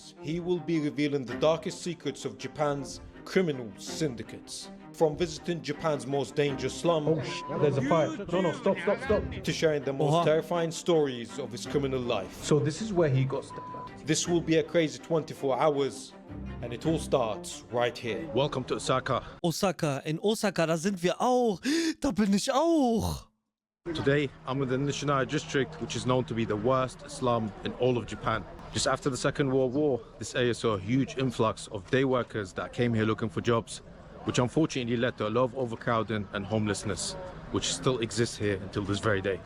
series, he will be revealing the darkest secrets of Japan's criminal syndicates. From visiting Japan's most dangerous slum There's a fire. No, stop. to sharing the most terrifying stories of his criminal life. So this is where he got stabbed. This will be a crazy 24 hours, and it all starts right here. Welcome to Osaka. Osaka. In Osaka, da sind wir auch. Da bin ich auch. Today, I'm in the Nishinai district, which is known to be the worst slum in all of Japan. Just after the Second World War, this area saw a huge influx of day workers that came here looking for jobs, which unfortunately led to a lot of overcrowding and homelessness, which still exists here until this very day.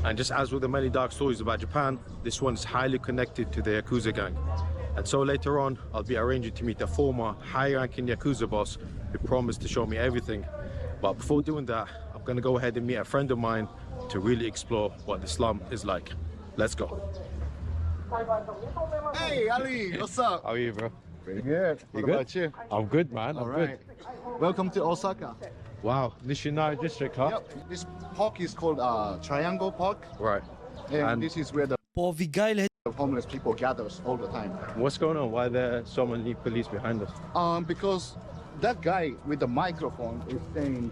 And just as with the many dark stories about Japan, this one is highly connected to the Yakuza gang. And so later on, I'll be arranging to meet a former high-ranking Yakuza boss who promised to show me everything. But before doing that, I'm gonna go ahead and meet a friend of mine to really explore what the slum is like. Let's go. Hey, Ali, what's up? How are you, bro? Pretty good. What about you? I'm good, man. All right. Welcome to Osaka. Wow, Nishinai district, huh? Yep. This park is called Triangle Park. Right. And this is where the Boah, wie geil hätte homeless people gathers all the time. What's going on? Why are there so many police behind us? Because that guy with the microphone is saying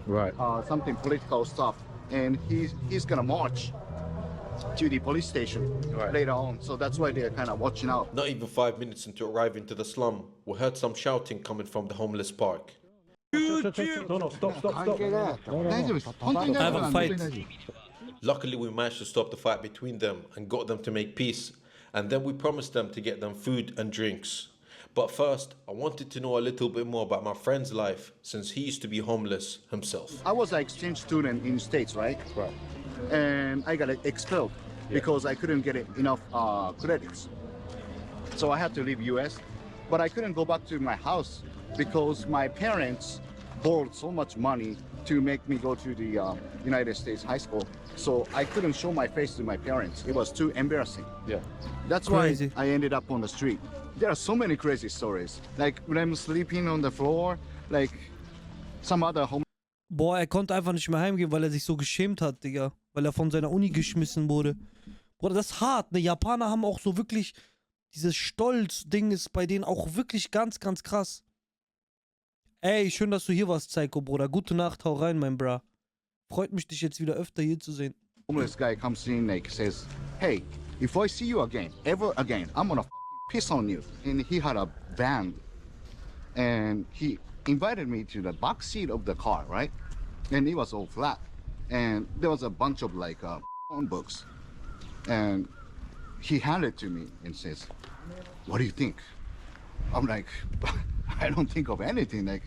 something political stuff, and he's gonna march to the police station later on. So that's why they're kind of watching out. Not even 5 minutes into arriving to the slum, we heard some shouting coming from the homeless park. No, stop. Have a fight. Luckily, we managed to stop the fight between them and got them to make peace. And then we promised them to get them food and drinks. But first, I wanted to know a little bit more about my friend's life, since he used to be homeless himself. I was an exchange student in the States, right? Right. And I got expelled because I couldn't get enough credits. So I had to leave US, but I couldn't go back to my house because my parents borrowed so much money to make me go to the United States high school. So I couldn't show my face to my parents. It was too embarrassing. Yeah. That's Crazy. why I ended up on the street. There are so many crazy stories. Like when I'm sleeping on the floor, like some other home. Boah, er konnte einfach nicht mehr heimgehen, weil er sich so geschämt hat, Digga. Weil er von seiner Uni geschmissen wurde. Bruder, das ist hart, ne? Japaner haben auch so wirklich, dieses Stolz-Ding ist bei denen auch wirklich ganz, ganz krass. Ey, schön, dass du hier warst, Psycho, Bruder. Gute Nacht, hau rein, mein Bra. Freut mich, dich jetzt wieder öfter hier zu sehen. Homeless guy comes in, like says, "Hey, if I see you again, ever again, I'm gonna piss on you." And he had a van, and he invited me to the back seat of the car, right? And it was all flat, and there was a bunch of like phone books, and he handed it to me and says, "What do you think?" I'm like, "I don't think of anything. Like,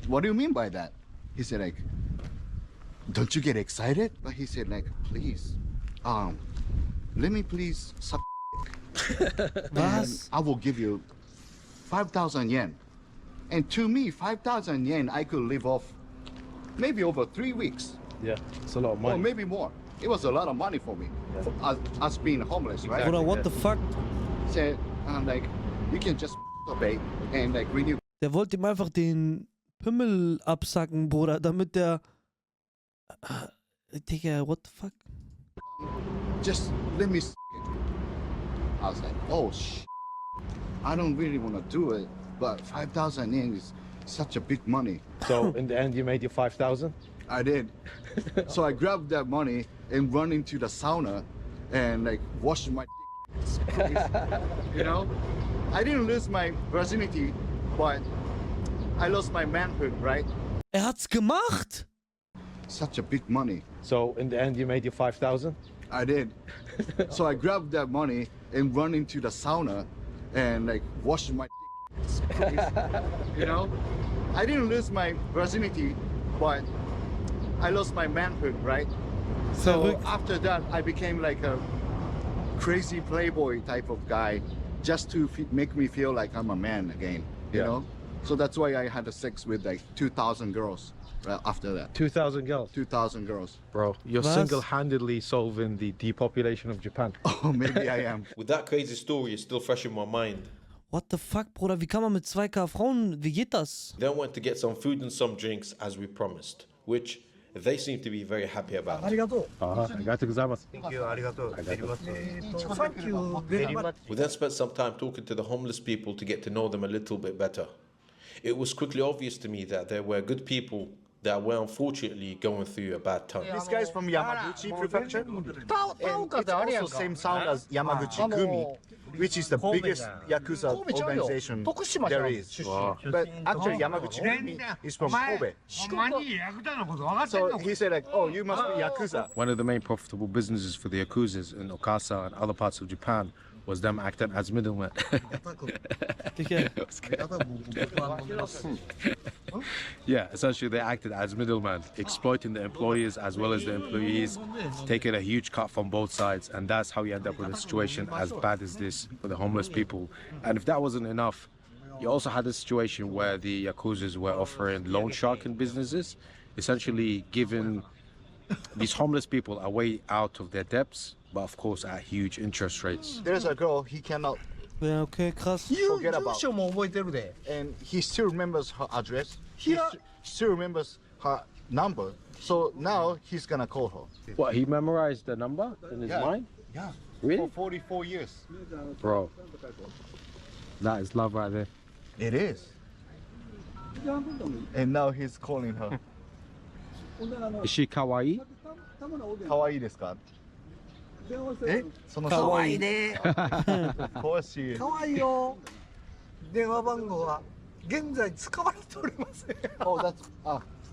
what do you mean by that?" He said, like, "Don't you get excited?" But he said, like, "Please, let me please suck and I will give you 5,000 yen." And to me, 5,000 yen, I could live off maybe over 3 weeks. Yeah, it's a lot of money. Or maybe more. It was a lot of money for me, as being homeless, right? Bruder, what the fuck? Said, like, you can just obey, and like when you Der wollte ihm einfach den Pimmel absacken, Bruder, damit der... Digga, what the fuck? just let me I was like, oh I don't really want to do it, but 5,000 yen is such a big money. So in the end, you made your 5,000? I did. So I grabbed that money and run into the sauna and like wash my you know? I didn't lose my virginity, but I lost my manhood, right? Er hat's gemacht! Such a big money. So in the end, you made your 5,000? I did. So I grabbed that money and run into the sauna and like wash my you know? I didn't lose my virginity, but I lost my manhood, right? So Verrückt. after that, I became like a crazy playboy type of guy, just to make me feel like I'm a man again, you know? So that's why I had sex with like 2,000 girls after that. 2,000 girls? 2,000 girls. Bro, you're Was? single-handedly solving the depopulation of Japan. Oh, maybe I am. With that crazy story, it's still fresh in my mind. What the fuck, Bruder? Wie kann man mit 2K Frauen... Wie geht das? Then went to get some food and some drinks as we promised, which they seem to be very happy about. ありがとう。 arigatou gozaimasu. Thank you very much. We then spent some time talking to the homeless people to get to know them a little bit better. It was quickly obvious to me that there were good people that were unfortunately going through a bad time. This guy's from Yamaguchi Prefecture. And it's also same sound as Yamaguchi Gumi, which is the biggest Yakuza organization there is. But actually Yamaguchi Gumi is from Kobe. So he said like, oh, you must be Yakuza. One of the main profitable businesses for the Yakuzas in Okasa and other parts of Japan was them acting as middlemen. Yeah, essentially they acted as middlemen, exploiting the employers as well as the employees, taking a huge cut from both sides, and that's how you end up with a situation as bad as this for the homeless people. And if that wasn't enough, you also had a situation where the Yakuzas were offering loan sharking businesses, essentially giving these homeless people a way out of their debts, but of course at huge interest rates. There's a girl he cannot Ja, okay, krass. forget about. 住所も覚えてるで。 And he still remembers her address. Here. Still remembers her number. So now he's gonna call her. What, he memorized the number in his mind? Yeah. Really? For 44 years. Bro, that is love right there. It is. And now he's calling her. Is she kawaii? 可愛いですか？え？そのかわいいね。詳しい。かわいいよ。電話番号は現在使われておりません。 Oh, that's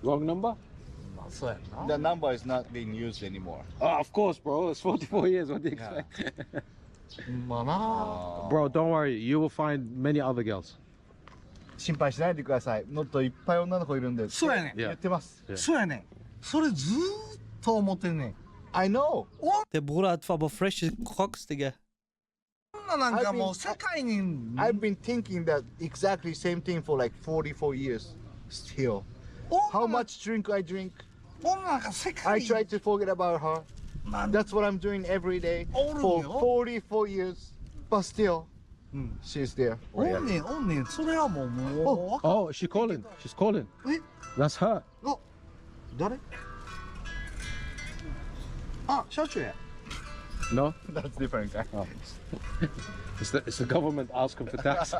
Wrong number? そうやな。 the number is not being used anymore. Oh, of course, bro. It's 44 years. What do you expect? まあな。 Bro, don't worry. You will find many other girls. 心配しないでください。もっといっぱい女の子いるんで。そうやねん。言ってます。そうやねん。それずーっと思ってんねん。 I know. Der Bruder hat aber frische Crocs, Digga. こんななんかもう世界に。 I've been thinking that exactly same thing for like 44 years. Still. How much drink I drink? こんななんか世 I 界に。 try to forget about her. なん That's what I'm doing every day for 44 years. But still, she's there. おんねんおんねん。それはもうもう。 Oh, she's calling. She's calling. え？ That's her. あ、誰？あ、社長や。 No? That's different guy. Oh. It's the government asking for tax.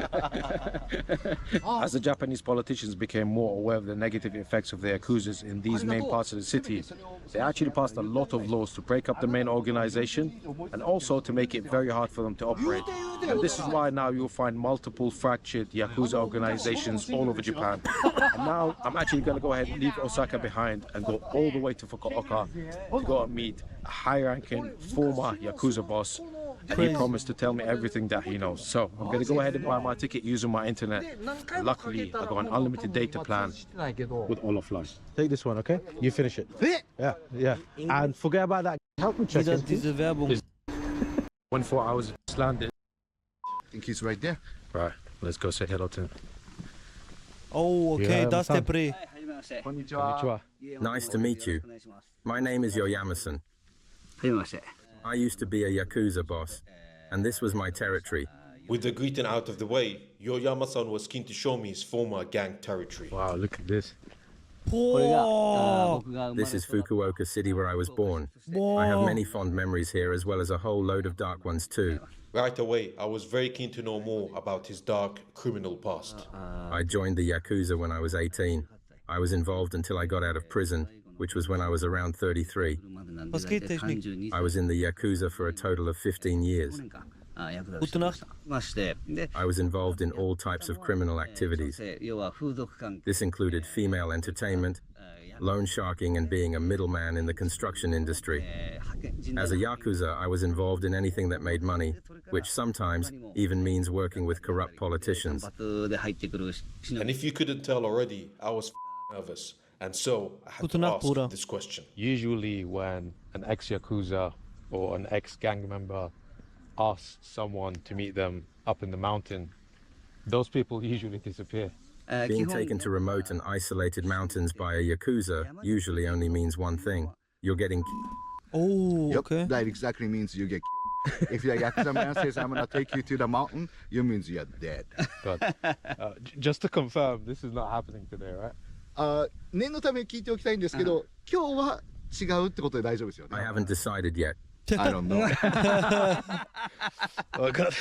As the Japanese politicians became more aware of the negative effects of the Yakuzas in these main parts of the city, they actually passed a lot of laws to break up the main organization and also to make it very hard for them to operate. And this is why now you'll find multiple fractured Yakuza organizations all over Japan. And now I'm actually going to go ahead and leave Osaka behind and go all the way to Fukuoka to go and meet a high-ranking former Yakuza boss. And he promised to tell me everything that he knows. So I'm going to go ahead and buy my ticket using my internet. Luckily, I got an unlimited data plan with all offline. Take this one, okay? You finish it. Yeah, yeah. And forget about that. Help me check Wieder it. diese Werbung. 24 hours just landed. I think he's right there. Right, let's go say hello to him. Oh, okay, Ja, das ist der Bre. Konnichiwa. Nice to meet you. My name is Yoyama-san. I used to be a Yakuza boss, and this was my territory. With the greeting out of the way, Yoyama-san was keen to show me his former gang territory. Wow, look at this. Boah. This is Fukuoka City where I was born. I have many fond memories here as well as a whole load of dark ones too. Right away, I was very keen to know more about his dark criminal past. I joined the Yakuza when I was 18. I was involved until I got out of prison, which was when I was around 33. Was geht, Technik? I was in the Yakuza for a total of 15 years. Gute Nacht. I was involved in all types of criminal activities. This included female entertainment, loan sharking, and being a middleman in the construction industry. As a Yakuza, I was involved in anything that made money, which sometimes even means working with corrupt politicians. And if you couldn't tell already, I was nervous. And so I had Gute to Nacht, ask Bruder. this question. Usually when an ex-Yakuza or an ex-gang member asks someone to meet them up in the mountain, those people usually disappear. Being taken to remote and isolated mountains by a Yakuza usually only means one thing. You're getting Oh, Yep, okay. that exactly means you get If the Yakuza man says, I'm gonna take you to the mountain, you means you're dead. God. Just to confirm, this is not happening today, right? 念のために聞いておきたいんですけど、今日は違うってことで大丈夫ですよね。 I haven't decided yet. I don't know. Oh, God.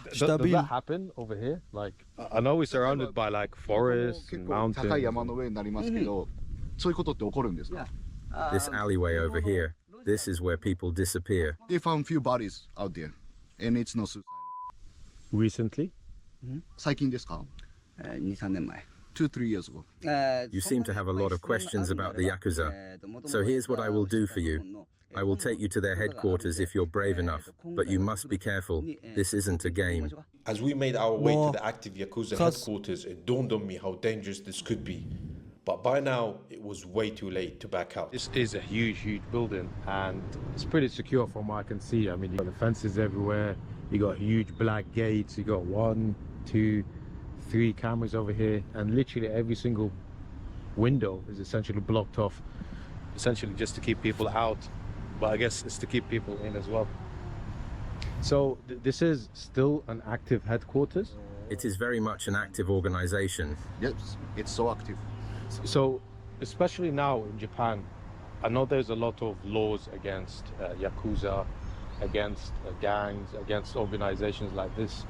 Does Stabil. that happen over here? Like, I know we're surrounded by like forests 結 and 構高い mountains. 山の上になりますけど、そういうことって起こるんですか？ This alleyway over here, this is where people disappear. They found few bodies out there, and it's not suicidal. Recently? 最近ですか2、3年前。 ？2-3 years ago. You seem to have a lot of questions about the Yakuza. So here's what I will do for you. I will take you to their headquarters if you're brave enough, but you must be careful. This isn't a game. As we made our way Boah. to the active Yakuza Krass. headquarters, it dawned on me how dangerous this could be. But by now, it was way too late to back out. This is a huge, huge building, and it's pretty secure from what I can see. I mean, you got the fences everywhere, you got huge black gates, you got 1, 2, 3 cameras over here, and literally every single window is essentially blocked off, essentially just to keep people out, but I guess it's to keep people in as well. So this is still an active headquarters. It is very much an active organization. Yes, it's so active. So, especially now in Japan, I know there's a lot of laws against Yakuza, against gangs, against organizations like this.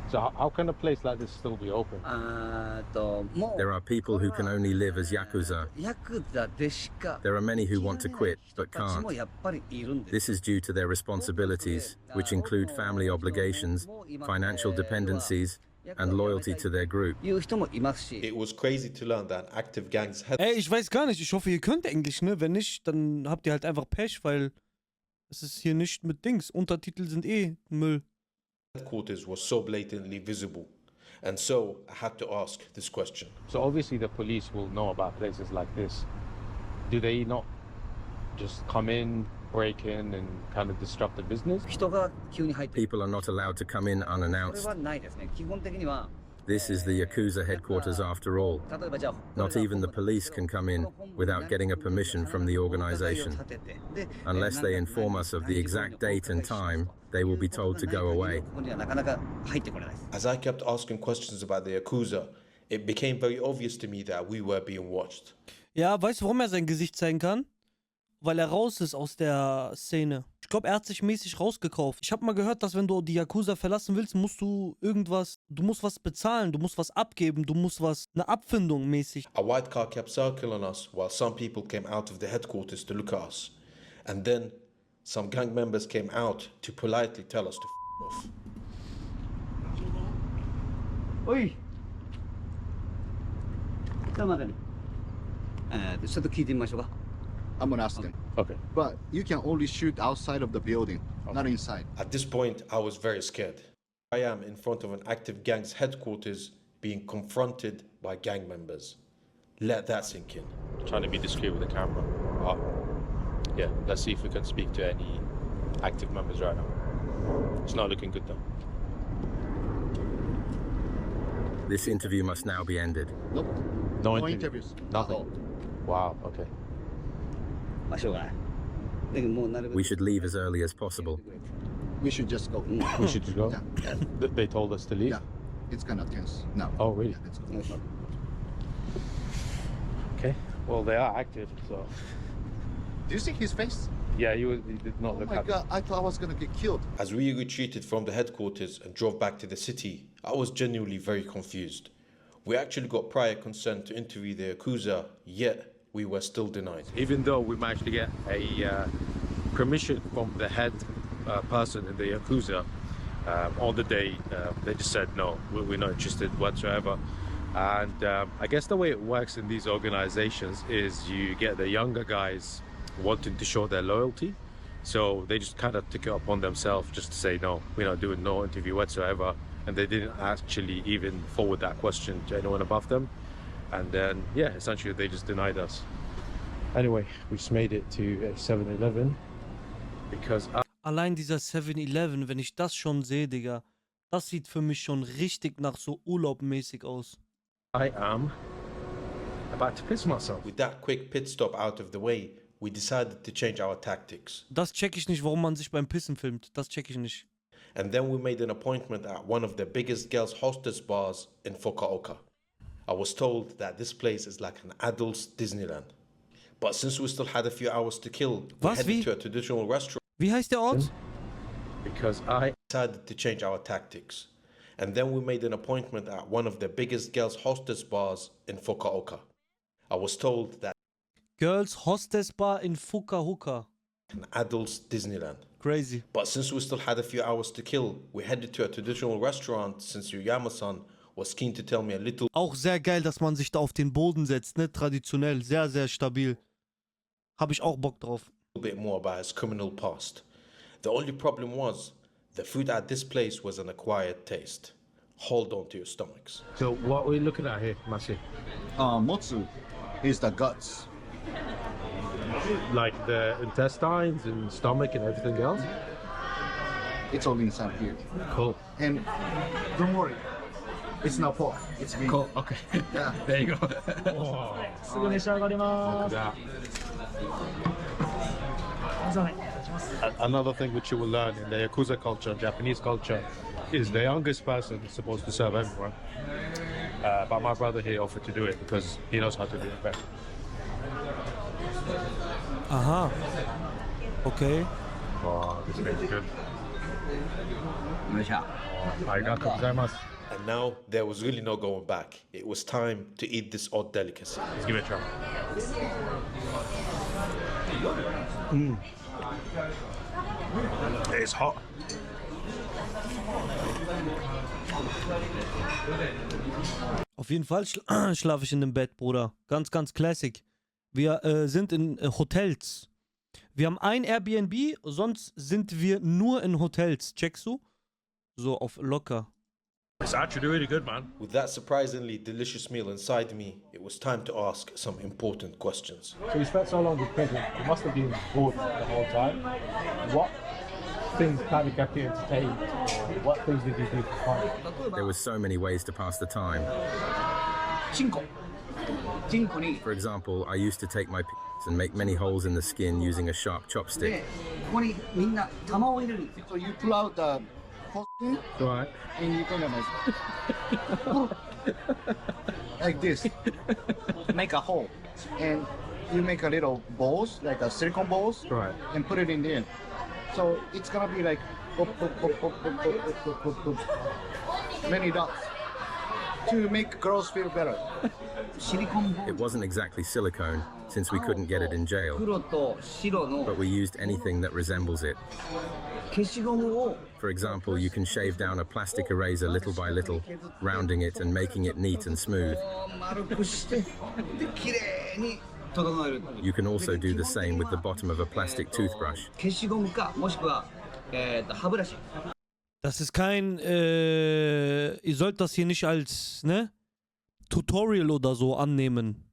So how can a place like this still be open? There are people who can only live as Yakuza. There are many who want to quit, but can't. This is due to their responsibilities, which include family obligations, financial dependencies, and loyalty to their group. It was crazy to learn that an active gang's Ey, ich weiß gar nicht. Ich hoffe, ihr könnt Englisch, ne? Wenn nicht, dann habt ihr halt einfach Pech, weil es ist hier nicht mit Dings. Untertitel sind eh Müll. headquarters was so blatantly visible. And so I had to ask this question. So obviously the police will know about places like this. Do they not just come in, break in, and kind of disrupt the business? 人が急に入ってくる。 People are not allowed to come in それ unannounced. はないですね。基本的には、 This is the Yakuza headquarters after all. 例えばじゃあ、 Not even the police can come in without getting a permission from the organization. Unless they inform us of the exact date and time, they will be told to go away. ここにはなかなか入ってこれないです。 As I kept asking questions about the Yakuza, it became very obvious to me that we were being watched. Ja, weißt du, warum er sein Gesicht zeigen kann? Weil er raus ist aus der Szene. Ich glaube, er hat sich mäßig rausgekauft. Ich habe mal gehört, dass wenn du die Yakuza verlassen willst, musst du musst was bezahlen, du musst was abgeben, eine Abfindung mäßig. A white car kept circling us while some people came out of the headquarters to look at us. And then some gang members came out to politely tell us to off. おい。ちょっと待ってね。ちょっと聞いてみましょうか。 I'm gonna ask them. Okay. But you can only shoot outside of the building, not inside. At this point, I was very scared. I am in front of an active gang's headquarters being confronted by gang members. Let that sink in. Trying to be discreet with the camera. Yeah, let's see if we can speak to any active members right now. It's not looking good though. This interview must now be ended. Nope. No No interview. interviews. Nothing. Wow, okay. まあしょうがない。だけどもうなるべく We should leave as early as possible. We should just go. We should just go? Yeah. They told us to leave? Yeah. It's kind of tense now. Oh, really? Yeah, let's go. よし Okay. Well, they are active, so... Do you see his face? Yeah, he did not Oh look my happy. god, I thought I was gonna get killed. As we retreated from the headquarters and drove back to the city, I was genuinely very confused. We actually got prior consent to interview the Yakuza, yet we were still denied. Even though we managed to get a permission from the head person in the Yakuza on the day, they just said no, we're not interested whatsoever. And I guess the way it works in these organizations is you get the younger guys wanting to show their loyalty. So they just kind of took it upon themselves just to say, no, we're not doing no interview whatsoever. And they didn't actually even forward that question to anyone above them. And then, yeah, essentially they just denied us. Anyway, we just made it to a 7-Eleven because Allein dieser 7-Eleven, wenn ich das schon sehe, Digga, das sieht für mich schon richtig nach so urlaubmäßig aus. I am about to piss myself. With that quick pit stop out of the way, we decided to change our tactics. Das check ich nicht, warum man sich beim Pissen filmt. Das check ich nicht. And then we made an appointment at one of the biggest girls' hostess bars in Fukuoka. I was told that this place is like an adult's Disneyland. But since we still had a few hours to kill, we Was, headed wie? to a traditional restaurant. Wie heißt der Ort? Because I Decided to change our tactics. And then we made an appointment at one of the biggest girls' hostess bars in Fukuoka. I was told that Girls Hostess Bar in Fukuoka. an adult's Disneyland. Crazy. But since we still had a few hours to kill, we headed to a traditional restaurant since Yuyama-san was keen to tell me a little Auch sehr geil, dass man sich da auf den Boden setzt, ne? Traditionell. Sehr, sehr stabil. Hab ich auch Bock drauf. bit more about his criminal past. The only problem was, the food at this place was an acquired taste. Hold on to your stomachs. So what are we looking at here, Masi? Motsu is the guts. Like the intestines and stomach and everything else? It's all inside here. Cool. And don't worry, it's not pork. It's meat. Cool. Okay. Yeah. There you go. Oh, すぐ召し上がりま look す。 at that. すいません、お願いします。 Another thing which you will learn in the Yakuza culture, Japanese culture, is the youngest person is supposed to serve everyone. But my brother here offered to do it because he knows how to do it better. Aha. Okay. Oh, this makes good. よいしょ。 Arigatou gozaimasu. And now there was really no going back. It was time to eat this odd delicacy. Let's give it a try. It's hot. Auf jeden Fall schlafe ich in dem Bett, Bruder. Ganz, ganz classic. Wir sind in Hotels. Wir haben ein Airbnb, sonst sind wir nur in Hotels. Checkst du? So auf locker. It's actually really good, man. With that surprisingly delicious meal inside me, it was time to ask some important questions. So you spent so long in prison, you must have been bored the whole time. What things kind of kept you entertained? What things did you do for fun? There were so many ways to pass the time. チンコ。チンコに、 For example, I used to take my and make many holes in the skin using a sharp で、 chopstick. ここにみんな玉を入れるんですよ。 So you pull out the pussy Right. and you kind of like this. Make a hole. And you make a little balls, like a silicone balls, Right. and put it in there. So it's gonna be like pop, pop, pop, pop, pop, pop, pop, pop, pop. Many dots to make girls feel better. シリコンボー It ル、 wasn't exactly silicone, since we couldn't get it in jail, 黒と白の but we used anything that resembles it. 消しゴムを For example, you can shave down a plastic eraser little by little, rounding it and making it neat and smooth. 丸くして、で、綺麗に整える。 You can also do the same with the bottom of a plastic toothbrush. 消しゴムか、もしくは、歯ブラシ。 Das ist kein, ihr sollt das hier nicht als, ne? Tutorial oder so annehmen.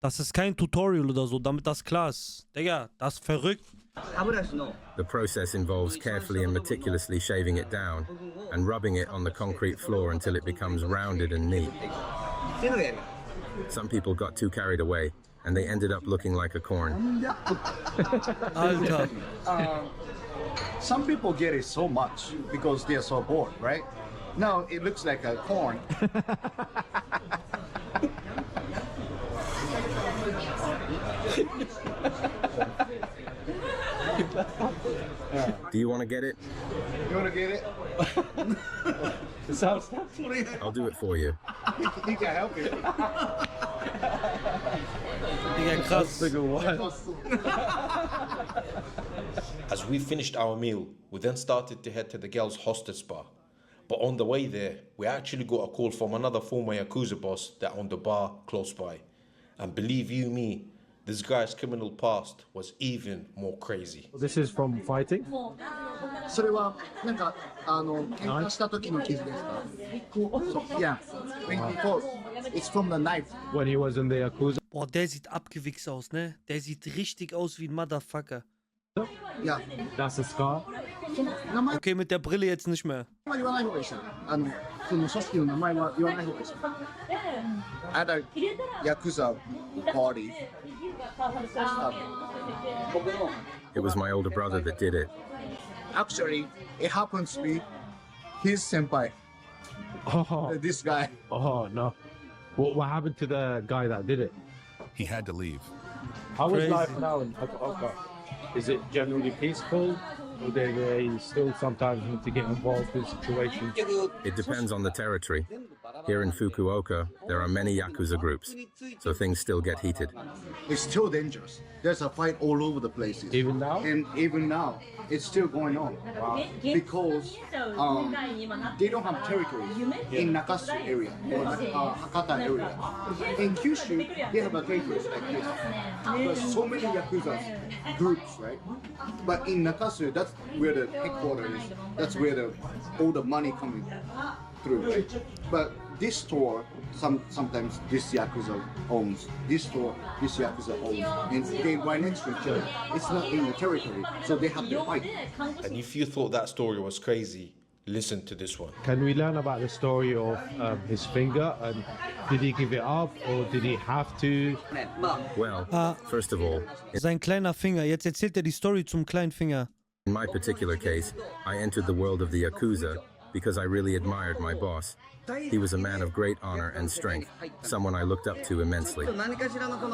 Das ist kein Tutorial oder so, damit das klar ist. Digga, das ist verrückt. 歯ブラシの The process involves carefully and meticulously shaving it down and rubbing it on the concrete floor until it becomes rounded and neat. っていうのがやる。 Some people got too carried away and they ended up looking like a corn. Alter. Some people get it so much because they're so bored, right? Now it looks like a corn. Do you want to get it? You wanna get it? It sounds I'll do it for you. He can help you. Digga, krass. As we finished our meal, we then started to head to the girls' hostess bar. But on the way there, we actually got a call from another former Yakuza boss that owned a bar close by. And believe you me, this guy's criminal past was even more crazy. This is from fighting? それはなんか喧嘩した時の傷ですか Yeah. Before. It's from the knife. When he was in the Yakuza? Boah, der sieht abgewichst aus, ne? Der sieht richtig aus wie ein Motherfucker. Yeah. That's a scar? 名前 Okay, mit der Brille jetzt nicht mehr. は言わない方がいいですよ。その組織の名前は言わない方がいいですよ。At a Yakuza party. It was my older brother that did it. Actually, it happens to be his senpai. Oh, This guy. oh no. What happened to the guy that did it? He had to leave. How is Crazy. life now in Hoka? Is it generally peaceful? Or do they still sometimes need to get involved in situations? It depends on the territory. Here in Fukuoka, there are many Yakuza groups, so things still get heated. It's still dangerous. There's a fight all over the places. Even now? And even now, it's still going on. Wow. Because they don't have territory in Nakasu area or Hakata area. In Kyushu, they have a territory like this. There's so many Yakuza groups, right? But in Nakasu, that's where the headquarters is. That's where all the money coming through, right? But this store, sometimes this Yakuza owns. This store, this Yakuza owns. And they right next to each other. It's not in the territory, so they have to fight. And if you thought that story was crazy, listen to this one. Can we learn about the story of his finger? And did he give it up or did he have to? Well, first of all, Sein kleiner Finger. Jetzt erzählt er die Story zum kleinen Finger. in my particular case, I entered the world of the Yakuza because I really admired my boss. He was a man of great honor and strength, someone I looked up to immensely.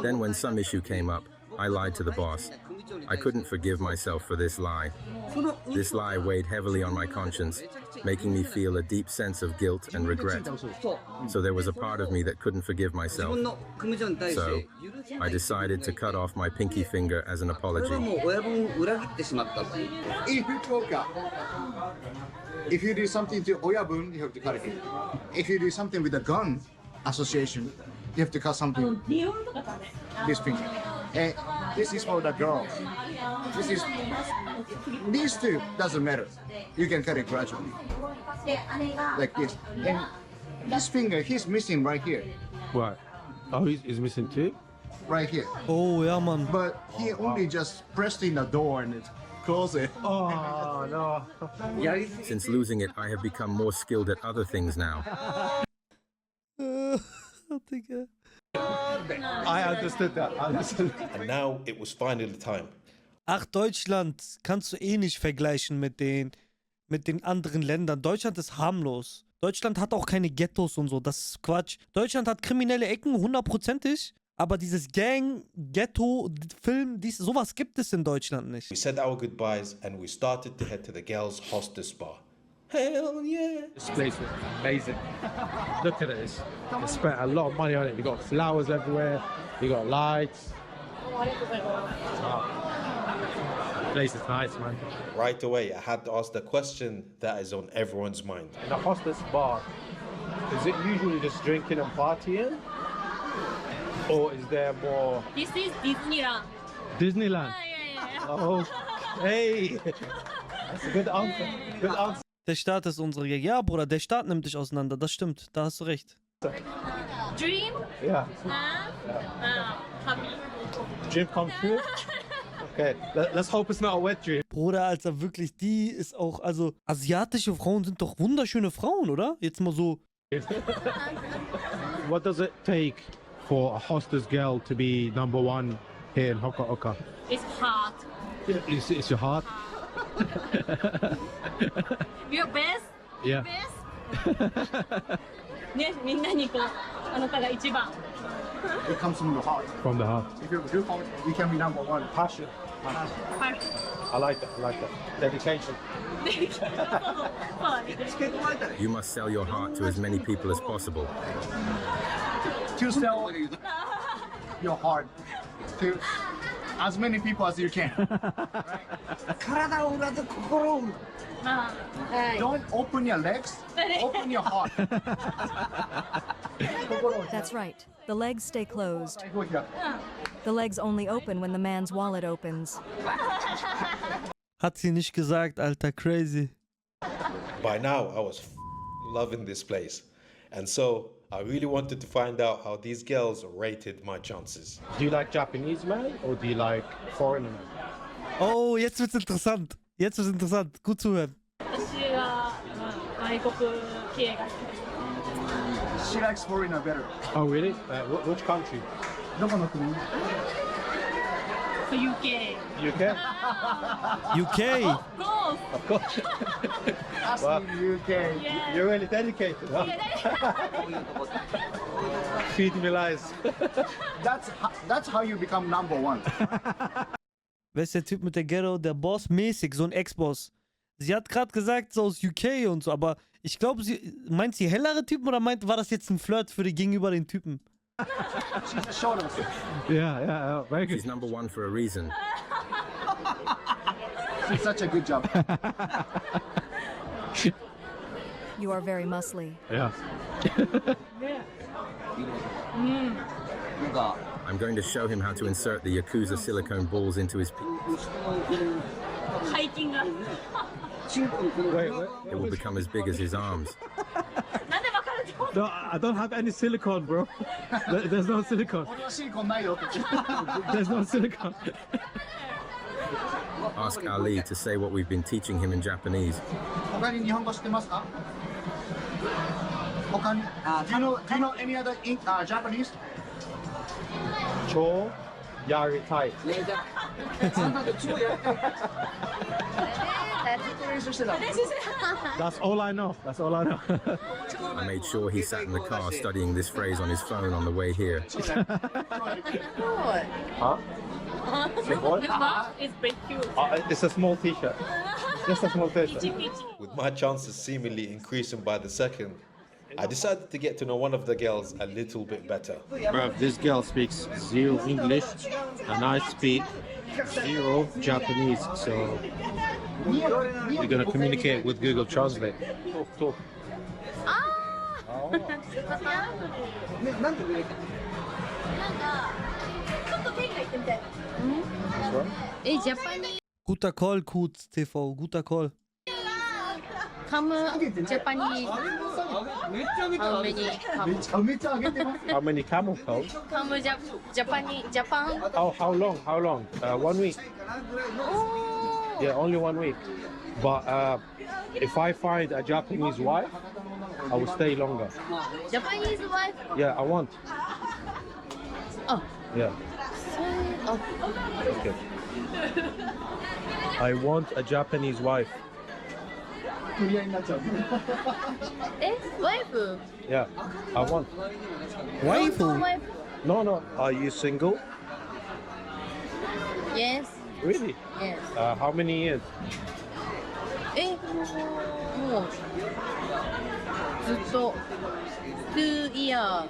Then when some issue came up, I lied to the boss. I couldn't forgive myself for this lie. This lie weighed heavily on my conscience, making me feel a deep sense of guilt and regret. So there was a part of me that couldn't forgive myself. So I decided to cut off my pinky finger as an apology. If you do something to Oyabun, you have to cut it. If you do something with the gun association, you have to cut something. This finger. And this is for the girls. These two doesn't matter. You can cut it gradually, like this. And this finger, he's missing right here, Right. Oh, he's missing two? right here. Oh, ja, Mann. But he only just pressed in the door and it closed it. Oh, no. Since losing it, I have become more skilled at other things now. Digga. I understood that. And now it was finally time. Ach, Deutschland kannst du eh nicht vergleichen mit den anderen Ländern. Deutschland ist harmlos. Deutschland hat auch keine Ghettos und so. Das ist Quatsch. Deutschland hat kriminelle Ecken, 100%ig. Aber dieses Gang-Ghetto-Film, sowas gibt es in Deutschland nicht. We said our goodbyes and we started to head to the girls' hostess bar. Hell yeah! This place is amazing. Look at this. They spent a lot of money on it. You got flowers everywhere. You got lights. Wow. The place is nice, man. Right away, I had to ask the question that is on everyone's mind. In a hostess bar, is it usually just drinking and partying? Or is there more? This is Disneyland. Disneyland? Yeah. Oh, hey. That's a good answer. Good answer. Der Staat ist unsere Gegend. Ja, Bruder, der Staat nimmt dich auseinander. Das stimmt. Da hast du recht. Dream Yeah. and happy. Dream come true? Okay, let's hope it's not a wet dream. Bruder, Alter, wirklich, die ist auch, also, asiatische Frauen sind doch wunderschöne Frauen, oder? Jetzt mal so. What does it take for a hostess girl to be #1 here in Hoka? It's hard. It's your heart? Your best. Yeah. Best. ね、みんなにこうあなたが一番。 It comes from the heart. From the heart. If you're good heart, you can be #1. Passion. I like that. Dedication. You must sell your heart to as many people as possible. To sell your heart to as many people as you can. Don't open your legs, open your heart. That's right. The legs stay closed. The legs only open when the man's wallet opens. Hat sie nicht gesagt, Alter, crazy. By now, I was loving this place. And so, I really wanted to find out how these girls rated my chances. Do you like Japanese men or do you like foreigner men? Oh, jetzt wird's interessant. Jetzt wird's interessant. Gut zuhören. 私は外国系が好きです。 She likes foreigner better. Oh, really? Which country? So UK. UK? UK. Of course. Of course. Wow. UK. Yeah. You're really dedicated, huh? Feed me lies. That's how you become number one. Wer ist der Typ mit der Ghetto? Der Boss mäßig, so ein Ex-Boss. Sie hat gerade gesagt, so aus UK und so, aber ich glaube, meint sie hellere Typen oder war das jetzt ein Flirt für die gegenüber den Typen? She's a short one. Yeah, very good. She's number one for a reason. She's such a good job. You are very muscly. Yeah. I'm going to show him how to insert the Yakuza silicone balls into his Hiking. Wait. It will become as big as his arms. No, I don't have any silicone, bro. There's no silicone. There's no silicone. Ask Ali to say what we've been teaching him in Japanese. 他に日本語知ってますか？他に Do you know any other Japanese? Cho Yaritai. あんたと超やりたい。練習してた。 That's all I know. That's all I know. I made sure he sat in the car studying this phrase on his phone on the way here. Huh? It's very cute. It's a small t-shirt. Just a small t-shirt. With my chances seemingly increasing by the second, I decided to get to know one of the girls a little bit better. Bro, this girl speaks zero English and I speak zero Japanese, so we're gonna communicate with Google Translate. Talk. え、ジャパニー Guter Call, Kuz TV, guter Call. カムジャパニー How many めちゃ上げてます。 How many camel toes? カムジャパニージャパン How long? 1 week. Yeah, only 1 week. But if I find a Japanese wife, I will stay longer. ジャパニーズワイフ Yeah, I want. Oh. Yeah. Okay. I want a Japanese wife. 取り合いになっちゃう。え、ワイフ Yeah, I want. Waifu. ワイフ No. Are you single? Yes Really? Yes How many years? え、もうずっと2 year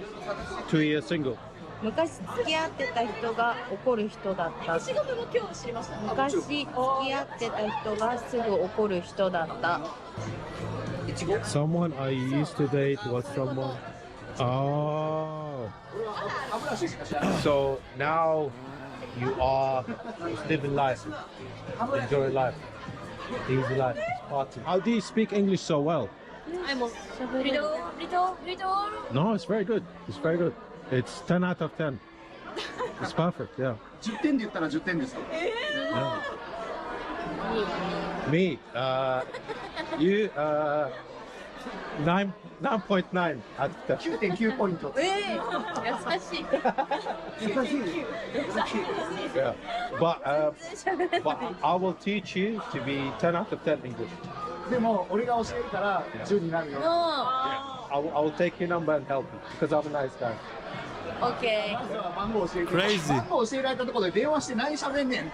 2 years single. 昔付き合ってた人が怒る人だった昔付き合ってた人がすぐ怒る人だった Someone I used to date was someone. Oh. So now you are living life, enjoying life, easy life, party. How do you speak English so well? little No, it's very good. It's very good. It's 10 out of 10. It's perfect, yeah. 10点で言ったら10点です。 Yeah. Me, you, 9.9 out of 10. 9.9ポイント。優しい Yeah. But I will teach you to be 10 out of 10 English. でも俺が教えるから10になるよ。 I will take your number and help you because I'm a nice guy. OK 番号教えて。 Crazy. 番号教えられたところで電話して何喋んねん。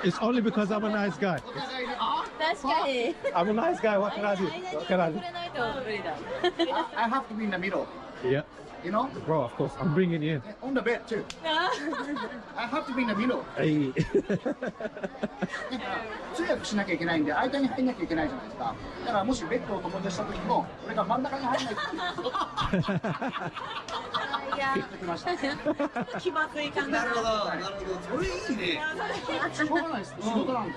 It's only because I'm a nice guy. お互いにあ、確かに I'm a nice guy. What can I do? What can I do? くれないと無理だ I have to be in the middle. Yeah, You know? bro. Of course, I'm bringing you in. On the bed too. I have to be in the middle. Hey. 通訳しなきゃいけないんで間に入んなきゃいけないじゃないですか。だからもしベッドを友達した時も俺が真ん中に入んないといやきました。気まずい感じなるほどそれいいね。しょうがないです。仕事なんで。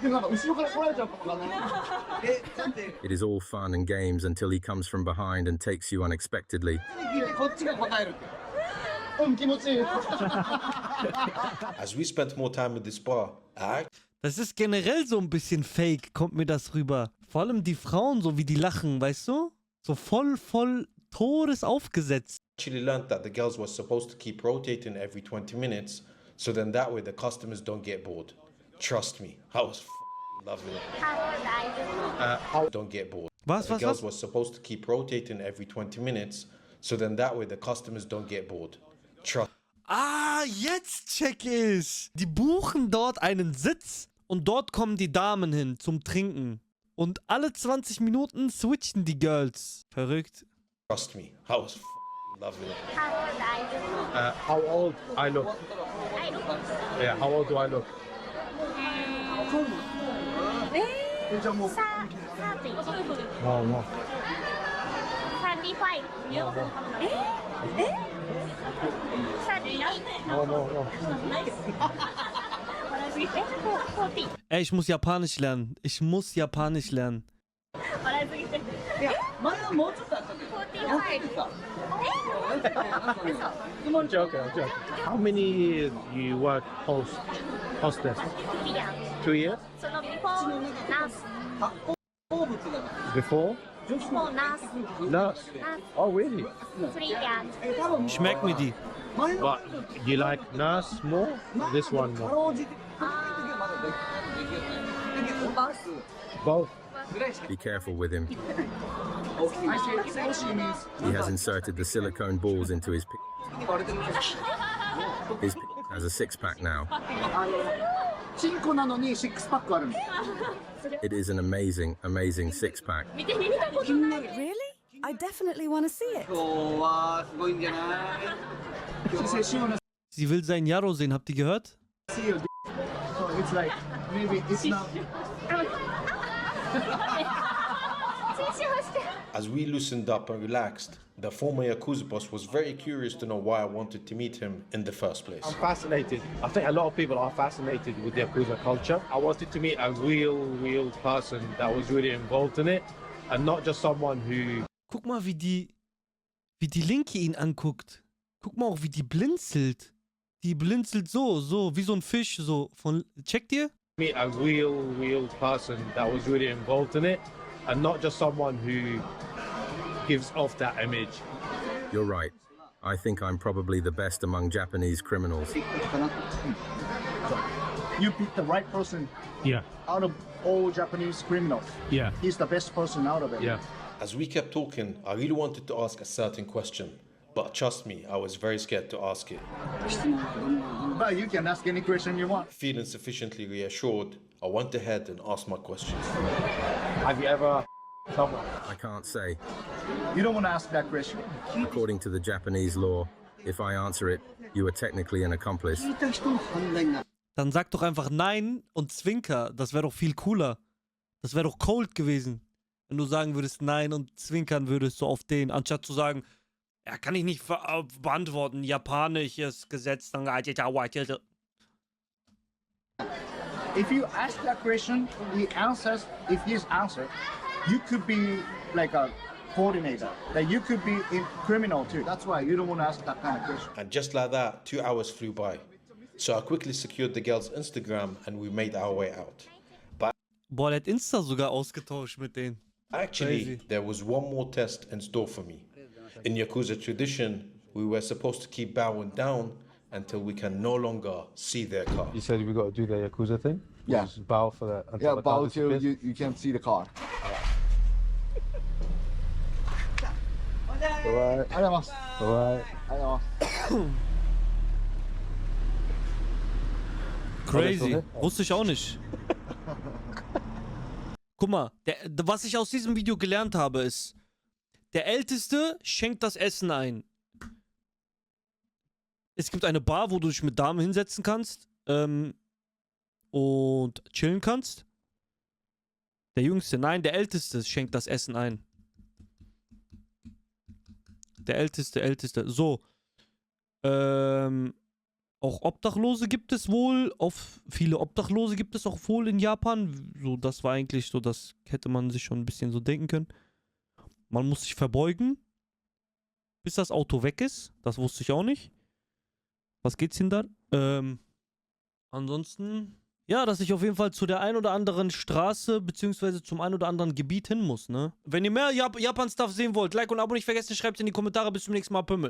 でもなんか後ろから来られちゃうかもわかんない。なんで It is all fun and games until he comes from behind and takes you unexpectedly. こっちが答える。うん、気持ちいい。 As we spent more time in this bar, I Das ist generell so ein bisschen fake, kommt mir das rüber. Vor allem die Frauen, so wie die lachen, weißt du? So voll todesaufgesetzt. actually learned that the girls were supposed to keep rotating every 20 minutes So then that way the customers don't get bored. Trust me, I was loving it. Don't get bored. The girls were supposed to keep rotating every 20 minutes. So then that way the customers don't get bored. Trust. Ah, jetzt check ich. Die buchen dort einen Sitz und dort kommen die Damen hin zum Trinken. Und alle 20 Minuten switchen die Girls. Verrückt. Trust me, I was loving it. How old I look? Yeah, how old do I look? No, no. 35. No, no, no. Ey, ich muss Japanisch lernen. Ich muss Japanisch lernen. I'm joking, I'm joking. How many years you work hostess? 2 years? Before? Nurse. Oh, really? Schmeckt mir die. But you like nurse more? This one more? Both. Be careful with him. He has inserted the silicone balls into his His has a six-pack now. It is an amazing, amazing six-pack. Really? I definitely want to see it. Sie will sein Jaro sehen, habt ihr gehört? It's like, maybe it's not. As we loosened up and relaxed, the former Yakuza boss was very curious to know why I wanted to meet him in the first place. I'm fascinated. I think a lot of people are fascinated with the Yakuza culture. I wanted to meet a real person that was really involved in it and not just someone who... Guck mal, wie die Linke ihn anguckt. Guck mal auch, wie die blinzelt. Die blinzelt so, wie so ein Fisch, so von... Checkt ihr? Meet a real person that was really involved in it and not just someone who gives off that image. You're right. I think I'm probably the best among Japanese criminals. You picked the right person. Yeah. Out of all Japanese criminals. Yeah. He's the best person out of it. Yeah. As we kept talking, I really wanted to ask a certain question, but trust me, I was very scared to ask it. But you can ask any question you want. Feeling sufficiently reassured, I went ahead and asked my questions. Have you ever someone? I can't say. You don't want to ask that question. According to the Japanese law, if I answer it, you are technically an accomplice. Dann sag doch einfach nein und zwinker. Das wäre doch viel cooler. Das wäre doch cold gewesen. Wenn du sagen würdest nein und zwinkern würdest so auf den, anstatt zu sagen, ja, kann ich nicht beantworten, japanisches Gesetz, dann If you ask that question, he answers. If he's answered, you could be like a coordinator. That you could be a criminal too. That's why you don't want to ask that kind of question. And just like that, 2 hours flew by. So I quickly secured the girl's Instagram and we made our way out. But boah, der hat Insta sogar ausgetauscht mit denen. actually, Crazy. there was one more test in store for me. In Yakuza tradition, we were supposed to keep bowing down until we can no longer see their car. You said we got to do the Yakuza thing? Yeah. Just bow for the... Yeah, the car bow till disappears? you can't see the car. Alright. Alright. Alright. Crazy. Alles Wusste ich auch nicht. Guck mal, was ich aus diesem Video gelernt habe, ist, der Älteste schenkt das Essen ein. Es gibt eine Bar, wo du dich mit Damen hinsetzen kannst und chillen kannst. Der Jüngste, nein, der Älteste schenkt das Essen ein. Der Älteste. So. Auch Obdachlose gibt es wohl. Viele Obdachlose gibt es auch wohl in Japan. So, das war eigentlich so, das hätte man sich schon ein bisschen so denken können. Man muss sich verbeugen, bis das Auto weg ist. Das wusste ich auch nicht. Was geht's denn da? Ansonsten, ja, dass ich auf jeden Fall zu der ein oder anderen Straße beziehungsweise zum ein oder anderen Gebiet hin muss, ne? Wenn ihr mehr Japan-Stuff sehen wollt, Like und Abo nicht vergessen, schreibt in die Kommentare. Bis zum nächsten Mal, Pümmel.